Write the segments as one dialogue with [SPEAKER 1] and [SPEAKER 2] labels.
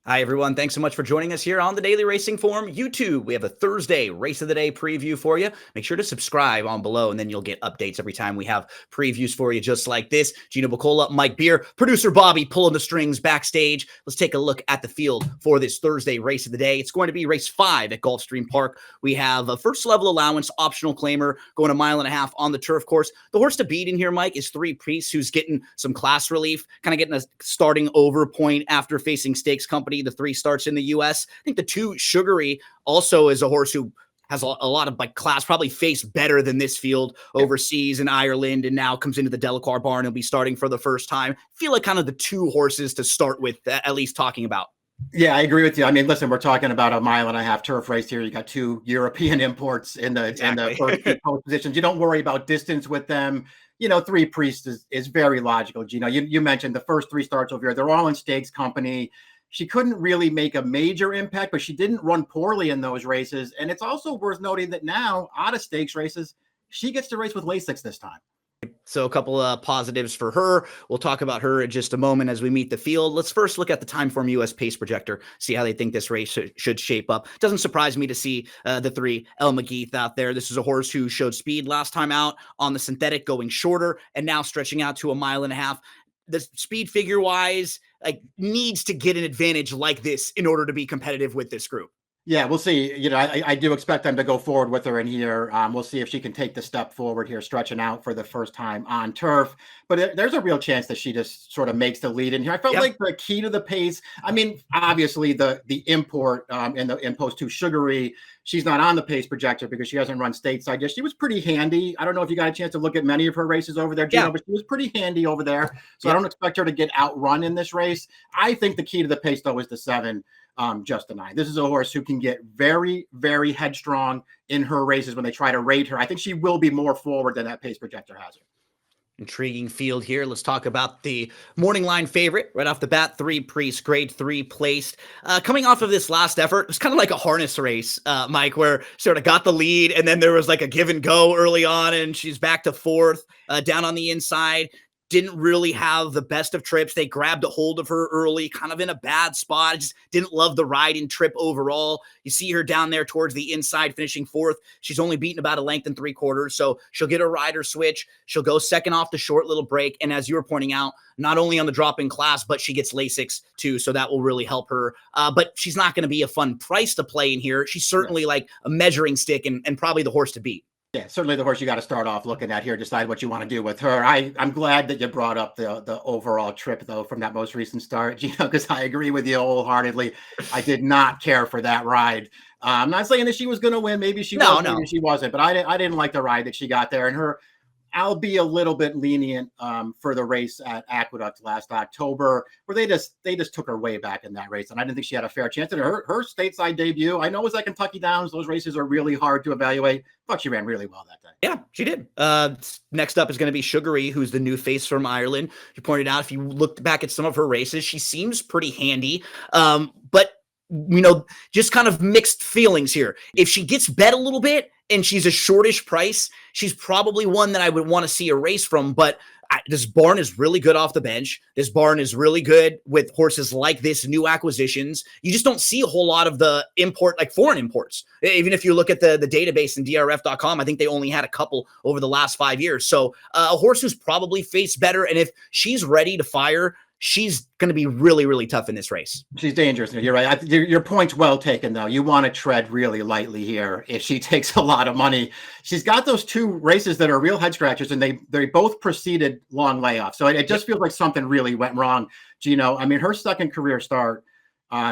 [SPEAKER 1] Hi, everyone. Thanks so much for joining us here on the Daily Racing Forum YouTube. We have a Thursday Race of the Day preview for you. Make sure to subscribe on below, and then you'll get updates every time we have previews for you just like this. Gino, Buccola, Mike Beer, producer Bobby pulling the strings backstage. Let's take a look at the field for this Thursday Race of the Day. It's going to be race 5 at Gulfstream Park. We have a first level allowance, optional claimer, going 1.5 miles on the turf course. The horse to beat in here, Mike, is 3 Priest, who's getting some class relief, kind of getting a starting over point after facing Stakes Company. The 3 starts in the U.S. I think the 2 Sugaree also is a horse who has a lot of class, probably faced better than this field overseas in Ireland, and now comes into the Delacroix barn. He'll be starting for the first time. I feel like kind of the 2 horses to start with, at least talking about.
[SPEAKER 2] Yeah, I agree with you. I mean, listen, we're talking about 1.5 mile turf race here. You got 2 European imports in the first 2 pole positions. You don't worry about distance with them. 3 Priest is very logical. You mentioned the first 3 starts over here. They're all in Stakes Company. She couldn't really make a major impact, but she didn't run poorly in those races. And it's also worth noting that now, out of stakes races, she gets to race with Lasix this time.
[SPEAKER 1] So a couple of positives for her. We'll talk about her in just a moment as we meet the field. Let's first look at the Timeform US pace projector, see how they think this race should shape up. Doesn't surprise me to see the 3 megeeth out there. This is a horse who showed speed last time out on the synthetic, going shorter, and now stretching out to 1.5 miles. The speed figure wise, needs to get an advantage like this in order to be competitive with this group.
[SPEAKER 2] Yeah, we'll see. I do expect them to go forward with her in here. We'll see if she can take the step forward here, stretching out for the first time on turf. But there's a real chance that she just sort of makes the lead in here. I felt like the key to the pace. I mean, obviously the import in post 2 Sugaree, she's not on the pace projector because she hasn't run stateside yet. She was pretty handy. I don't know if you got a chance to look at many of her races over there, Gino, but she was pretty handy over there. So I don't expect her to get outrun in this race. I think the key to the pace, though, is the 7. Justdeny. This is a horse who can get very, very headstrong in her races when they try to rate her. I think she will be more forward than that pace projector has her.
[SPEAKER 1] Intriguing field here. Let's talk about the morning line favorite right off the bat. 3 Priest, grade 3 placed. Coming off of this last effort, it was kind of like a harness race, Mike, where sort of got the lead, and then there was like a give and go early on, and she's back to 4th, down on the inside. Didn't really have the best of trips. They grabbed a hold of her early, kind of in a bad spot. I just didn't love the ride and trip overall. You see her down there towards the inside, finishing 4th. She's only beaten about 1 3/4 lengths, so she'll get a rider switch. She'll go second off the short little break, and as you were pointing out, not only on the drop-in class, but she gets Lasix too, so that will really help her. But she's not going to be a fun price to play in here. She's certainly like a measuring stick and probably the horse to beat.
[SPEAKER 2] Yeah, certainly the horse you got to start off looking at here, decide what you want to do with her. I'm glad that you brought up the overall trip, though, from that most recent start, Gino, because I agree with you wholeheartedly. I did not care for that ride. I'm not saying that she was going to win. Maybe she was, maybe she wasn't, but I didn't like the ride that she got there. And I'll be a little bit lenient for the race at Aqueduct last October, where they just took her way back in that race, and I didn't think she had a fair chance. And her stateside debut, I know it was at Kentucky Downs. Those races are really hard to evaluate. Thought she ran really well that day.
[SPEAKER 1] Yeah, she did. Next up is going to be Sugaree, who's the new face from Ireland. You pointed out, if you looked back at some of her races, she seems pretty handy. But just kind of mixed feelings here. If she gets bet a little bit and she's a shortish price, she's probably one that I would want to see a race from. But this barn is really good off the bench. This barn is really good with horses like this, new acquisitions. You just don't see a whole lot of the foreign imports. Even if you look at the database in DRF.com, I think they only had a couple over the last 5 years. So a horse who's probably faced better. And if she's ready to fire, she's going to be really, really tough in this race.
[SPEAKER 2] She's dangerous. You're right. Your point's well taken, though. You want to tread really lightly here if she takes a lot of money. She's got those 2 races that are real head scratchers, and they both preceded long layoffs. So it just feels like something really went wrong, Gino. I mean, her second career start,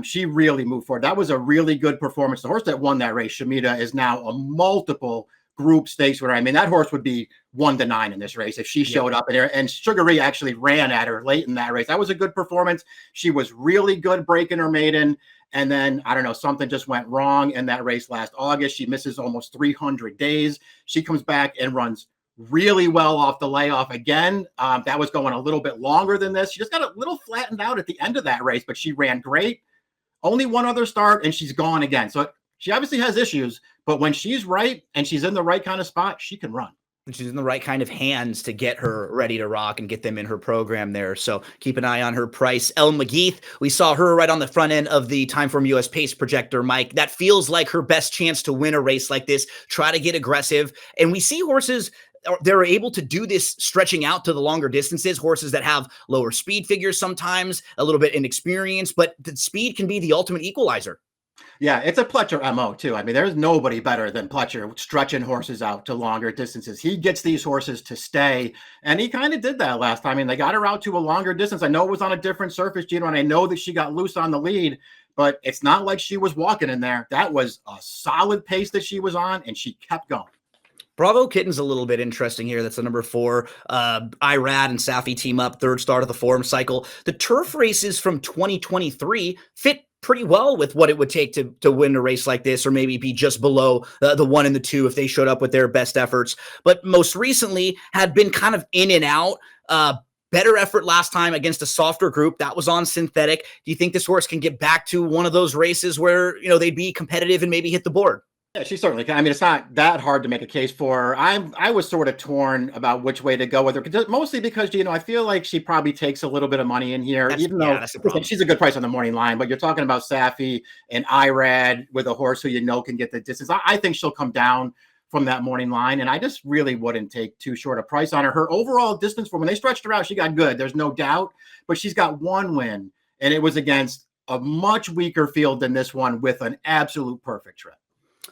[SPEAKER 2] she really moved forward. That was a really good performance. The horse that won that race, Shemitah, is now a multiple group stakes winner. I mean, that horse would be 1 to 9 in this race if she showed up in there. And Sugaree actually ran at her late in that race. That was a good performance. She was really good breaking her maiden. And then, I don't know, something just went wrong in that race last August. She misses almost 300 days. She comes back and runs really well off the layoff again. That was going a little bit longer than this. She just got a little flattened out at the end of that race, but she ran great. Only one other start, and she's gone again. So she obviously has issues, but when she's right and she's in the right kind of spot, she can run.
[SPEAKER 1] She's in the right kind of hands to get her ready to rock and get them in her program there. So keep an eye on her price. Elle megeeth, we saw her right on the front end of the Timeform US pace projector, Mike. That feels like her best chance to win a race like this. Try to get aggressive. And we see horses, they're able to do this stretching out to the longer distances, horses that have lower speed figures sometimes, a little bit inexperienced, but the speed can be the ultimate equalizer.
[SPEAKER 2] Yeah, it's a Pletcher MO too. I mean, there's nobody better than Pletcher stretching horses out to longer distances. He gets these horses to stay, and he kind of did that last time. I mean, they got her out to a longer distance. I know it was on a different surface, Gino, and I know that she got loose on the lead, but it's not like she was walking in there. That was a solid pace that she was on, and she kept going.
[SPEAKER 1] Bravo Kitten's a little bit interesting here. That's the number 4. Irad and Safi team up, third start of the form cycle. The turf races from 2023 fit pretty well with what it would take to win a race like this, or maybe be just below the 1 and the 2 if they showed up with their best efforts. But most recently had been kind of in and out. Better effort last time against a softer group that was on synthetic. Do you think this horse can get back to one of those races where, they'd be competitive and maybe hit the board?
[SPEAKER 2] Yeah, she certainly can. I mean, it's not that hard to make a case for her. I was sort of torn about which way to go with her, mostly because, I feel like she probably takes a little bit of money in here, even though she's a good price on the morning line. But you're talking about Safi and Irad with a horse who can get the distance. I think she'll come down from that morning line, and I just really wouldn't take too short a price on her. Her overall distance when they stretched her out, she got good. There's no doubt, but she's got one win, and it was against a much weaker field than this one with an absolute perfect trip.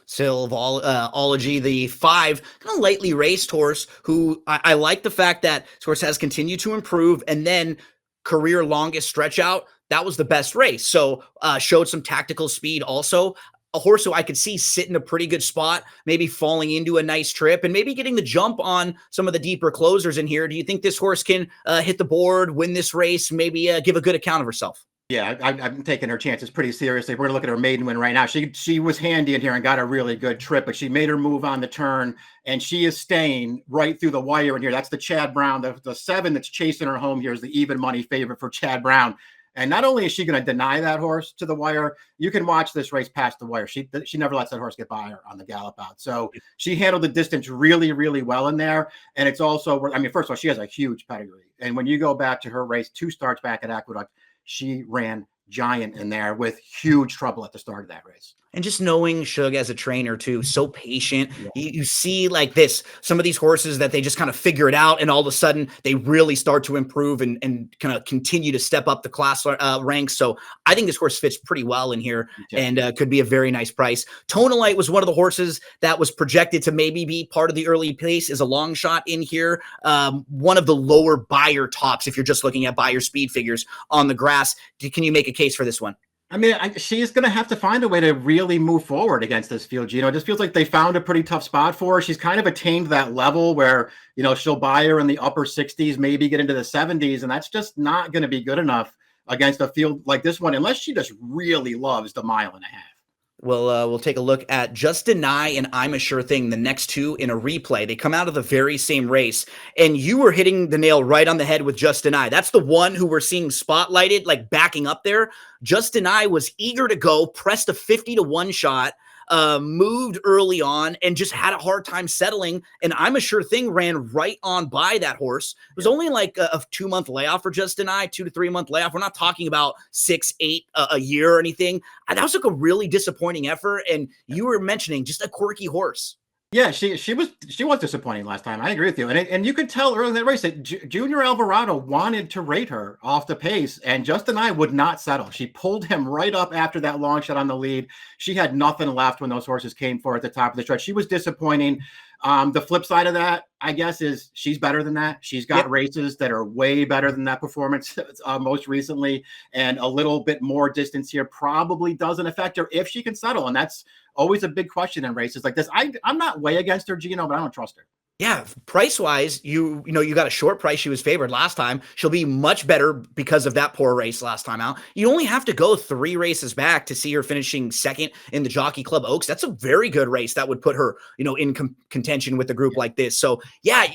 [SPEAKER 1] Silvology, the 5, kind of lightly raced horse who I like the fact that this horse has continued to improve, and then career longest stretch out, that was the best race. So showed some tactical speed also. A horse who I could see sit in a pretty good spot, maybe falling into a nice trip and maybe getting the jump on some of the deeper closers in here. Do you think this horse can hit the board, win this race, maybe give a good account of herself?
[SPEAKER 2] Yeah, I'm taking her chances pretty seriously. We're going to look at her maiden win right now. She was handy in here and got a really good trip, but she made her move on the turn, and she is staying right through the wire in here. That's the Chad Brown. The 7 that's chasing her home here is the even money favorite for Chad Brown. And not only is she going to deny that horse to the wire, you can watch this race past the wire. She never lets that horse get by her on the gallop out. So she handled the distance really, really well in there. And it's also, I mean, first of all, she has a huge pedigree. And when you go back to her race 2 starts back at Aqueduct, she ran giant in there with huge trouble at the start of that race.
[SPEAKER 1] And just knowing Shug as a trainer too, so patient. Yeah. You see like this, some of these horses that they just kind of figure it out, and all of a sudden they really start to improve and kind of continue to step up the class ranks. So I think this horse fits pretty well in here and could be a very nice price. Tonalite was one of the horses that was projected to maybe be part of the early pace as a long shot in here. One of the lower buyer tops, if you're just looking at buyer speed figures on the grass. Can you make a case for this one?
[SPEAKER 2] I mean, she's going to have to find a way to really move forward against this field. It just feels like they found a pretty tough spot for her. She's kind of attained that level where, she'll buy her in the upper 60s, maybe get into the 70s, and that's just not going to be good enough against a field like this one, unless she just really loves the 1.5 miles.
[SPEAKER 1] We'll take a look at Justdeny and I'm a Sure Thing, the next 2 in a replay. They come out of the very same race, and you were hitting the nail right on the head with Justdeny. That's the one who we're seeing spotlighted, like backing up there. Justdeny was eager to go, pressed a 50-1 shot, moved early on, and just had a hard time settling. And I'm a Sure Thing ran right on by that horse. It was only like a 2-month layoff for Justdeny, 2 to 3 month layoff. We're not talking about 6, 8 a year or anything. That was like a really disappointing effort. And you were mentioning just a quirky horse.
[SPEAKER 2] Yeah, she was disappointing last time. I agree with you, and you could tell early in that race that Junior Alvarado wanted to rate her off the pace, and Justdeny would not settle. She pulled him right up after that long shot on the lead. She had nothing left when those horses came for at the top of the stretch. She was disappointing. The flip side of that, I guess, is she's better than that. She's got races that are way better than that performance most recently, and a little bit more distance here probably doesn't affect her if she can settle, and that's always a big question in races like this. I'm not way against her, Gino, but I don't trust her.
[SPEAKER 1] Yeah, price-wise, you got a short price. She was favored last time. She'll be much better because of that poor race last time out. You only have to go 3 races back to see her finishing second in the Jockey Club Oaks. That's a very good race that would put her, in contention with a group like this. So, yeah,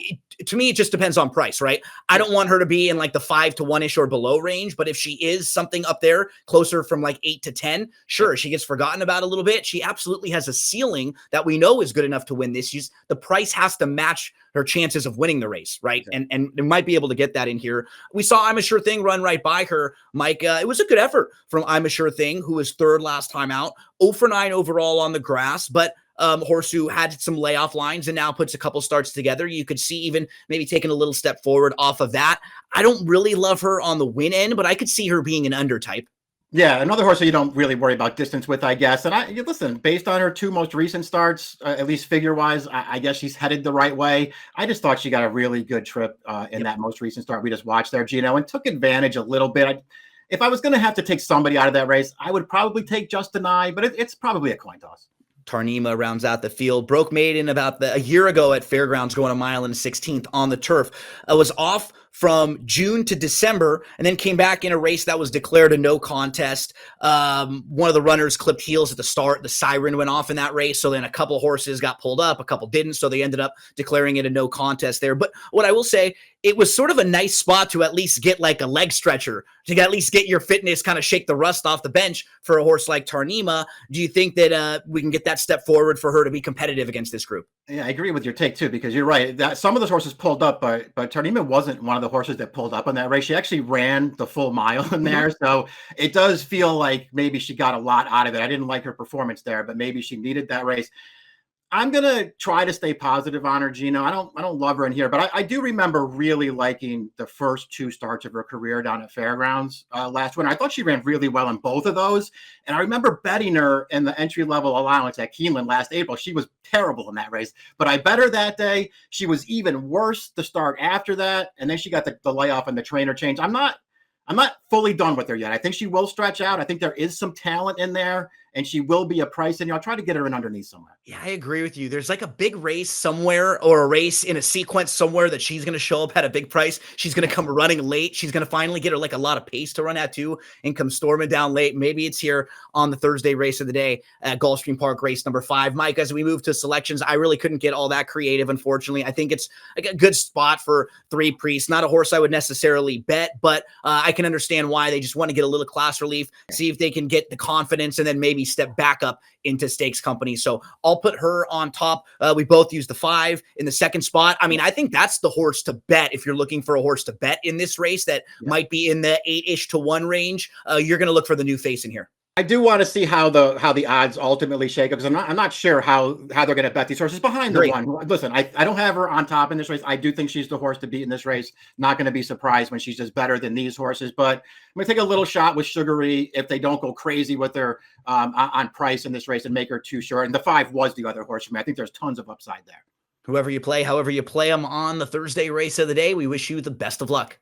[SPEAKER 1] to me, it just depends on price, right? I don't want her to be in like the 5 to 1-ish or below range, but if she is something up there closer from like 8 to 10, sure, she gets forgotten about a little bit. She absolutely has a ceiling that we know is good enough to win this. The price has to match match her chances of winning the race, right?
[SPEAKER 2] Exactly.
[SPEAKER 1] And they might be able to get that in here. We saw I'm a Sure Thing run right by her, Mike. It was a good effort from I'm a Sure Thing, who was third last time out, 0 for 9 overall on the grass, but horse who had some layoff lines and now puts a couple starts together. You could see even maybe taking a little step forward off of that. I don't really love her on the win end, but I could see her being an under type.
[SPEAKER 2] Yeah, another horse that you don't really worry about distance with, I guess. And listen, based on her two most recent starts, at least figure-wise, I guess she's headed the right way. I just thought she got a really good trip in that most recent start we just watched there, Gino, and took advantage a little bit. If I was going to have to take somebody out of that race, I would probably take Justdeny, but it's probably a coin toss.
[SPEAKER 1] Tarneema rounds out the field. Broke maiden about a year ago at Fairgrounds, going a mile and 16th on the turf. Was off from June to December, and then came back in a race that was declared a no contest. One of the runners clipped heels at the start. The siren went off in that race, so then a couple horses got pulled up, a couple didn't, so they ended up declaring it a no contest there. But what I will say, it was sort of a nice spot to at least get like a leg stretcher, to at least get your fitness, kind of shake the rust off the bench for a horse like Tarneema. Do you think that we can get that step forward for her to be competitive against this group?
[SPEAKER 2] Yeah, I agree with your take too, because you're right. That some of those horses pulled up, but Tarneema wasn't one of the horses that pulled up in that race. She actually ran the full mile in there, so it does feel like maybe she got a lot out of it. I didn't like her performance there, but maybe she needed that race. I'm gonna try to stay positive on her, Gino. I don't love her in here, but I do remember really liking the first two starts of her career down at Fairgrounds last winter. I thought she ran really well in both of those, and I remember betting her in the entry level allowance at Keeneland last April. She was terrible in that race, but I bet her that day. She was even worse the start after that, and then she got the layoff and the trainer change. I'm not fully done with her yet. I think she will stretch out. I think there is some talent in there, and she will be a price. And I'll try to get her in underneath somewhere.
[SPEAKER 1] Yeah, I agree with you. There's like a big race somewhere, or a race in a sequence somewhere, that she's going to show up at a big price. She's going to come running late. She's going to finally get her like a lot of pace to run at too, and come storming down late. Maybe it's here on the Thursday race of the day at Gulfstream Park, race number 5. Mike, as we move to selections, I really couldn't get all that creative, unfortunately. I think it's like a good spot for 3 Priest. Not a horse I would necessarily bet, but I can understand why they just want to get a little class relief, see if they can get the confidence, and then maybe step back up into stakes company. So I'll put her on top. We both use the 5 in the second spot. I mean, I think that's the horse to bet if you're looking for a horse to bet in this race that might be in the 8-ish to 1 range. You're going to look for the new face in here.
[SPEAKER 2] I do want to see how the odds ultimately shake up, because I'm not sure how they're going to bet these horses behind the one. Listen, I don't have her on top in this race. I do think she's the horse to beat in this race. Not going to be surprised when she's just better than these horses. But I'm going to take a little shot with Sugaree if they don't go crazy with her on price in this race and make her too short. And the 5 was the other horse for me. I think there's tons of upside there.
[SPEAKER 1] Whoever you play, however you play them on the Thursday race of the day, we wish you the best of luck.